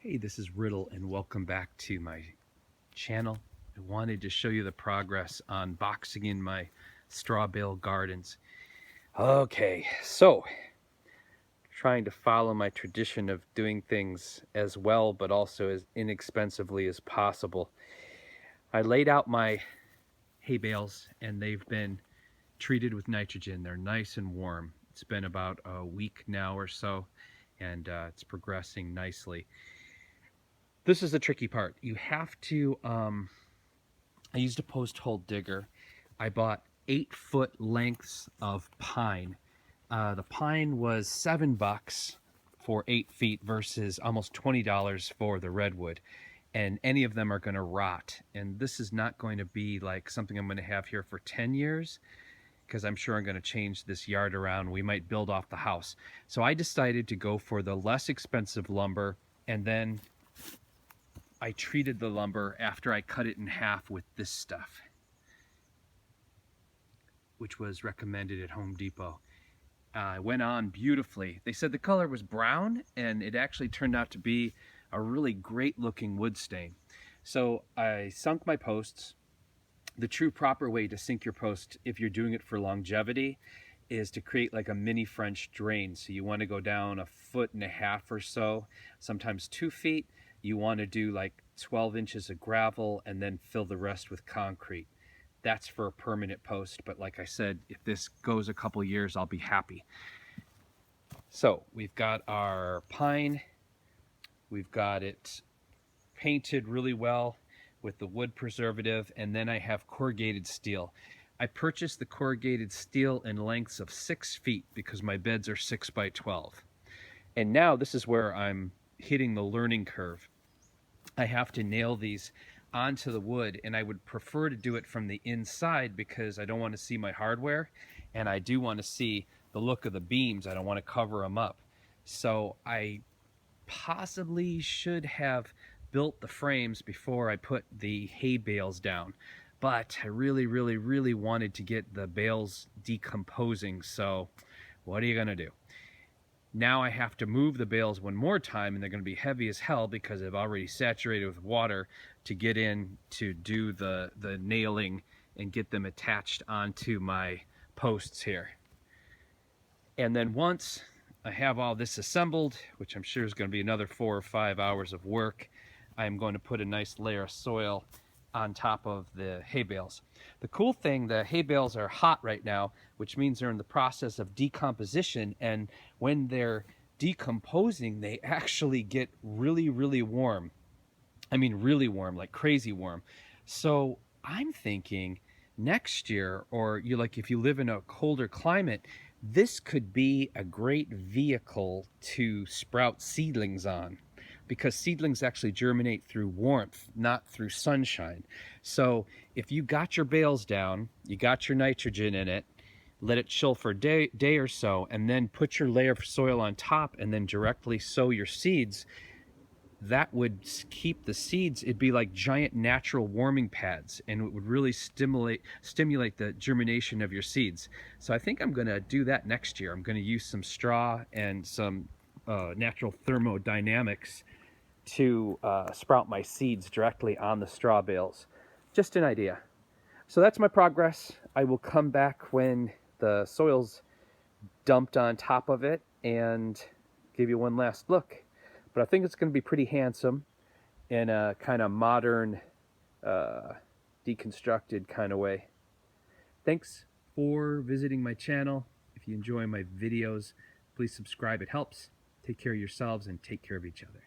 Hey, this is Riddle and welcome back to my channel. I wanted to show you the progress on boxing in my straw bale gardens. Okay, so trying to follow my tradition of doing things as well but also as inexpensively as possible. I laid out my hay bales and they've been treated with nitrogen. They're nice and warm. It's been about a week now or so and it's progressing nicely. This is the tricky part. You have to I used a post hole digger. I bought 8-foot lengths of pine. The pine was $7 for 8 feet versus almost $20 for the redwood. And any of them are going to rot. And this is not going to be like something I'm going to have here for 10 years because I'm sure I'm going to change this yard around. We might build off the house. So I decided to go for the less expensive lumber, and then I treated the lumber after I cut it in half with this stuff, which was recommended at Home Depot. Went on beautifully. They said the color was brown, and it actually turned out to be a really great looking wood stain. So I sunk my posts. The true proper way to sink your post, if you're doing it for longevity, is to create like a mini French drain. So you want to go down 1.5 feet or so, sometimes 2 feet. You want to do like 12 inches of gravel and then fill the rest with concrete. That's for a permanent post, but like I said, if this goes a couple years, I'll be happy. So we've got our pine. We've got it painted really well with the wood preservative, and then I have corrugated steel. I purchased the corrugated steel in lengths of 6 feet because my beds are 6 by 12. And now this is where I'm hitting the learning curve. I have to nail these onto the wood, and I would prefer to do it from the inside because I don't want to see my hardware, and I do want to see the look of the beams. I don't want to cover them up. So I possibly should have built the frames before I put the hay bales down, but I really wanted to get the bales decomposing. So what are you gonna do? Now I have to move the bales one more time, and they're going to be heavy as hell because they've already saturated with water to get in to do the nailing and get them attached onto my posts here. And then once I have all this assembled, which I'm sure is going to be another 4 or 5 hours of work, I'm going to put a nice layer of soil on top of the hay bales. The cool thing, the hay bales are hot right now, which means they're in the process of decomposition, and when they're decomposing, they actually get really warm. I mean really warm, like crazy warm. So I'm thinking next year, or you like if you live in a colder climate, this could be a great vehicle to sprout seedlings on, because seedlings actually germinate through warmth, not through sunshine. So if you got your bales down, you got your nitrogen in it, let it chill for a day or so, and then put your layer of soil on top and then directly sow your seeds, that would keep the seeds, it'd be like giant natural warming pads, and it would really stimulate the germination of your seeds. So I think I'm gonna do that next year. I'm gonna use some straw and some natural thermodynamics to sprout my seeds directly on the straw bales. Just an idea. So that's my progress. I will come back when the soil's dumped on top of it and give you one last look. But I think it's going to be pretty handsome in a kind of modern, deconstructed kind of way. Thanks for visiting my channel. If you enjoy my videos, please subscribe. It helps. Take care of yourselves and take care of each other.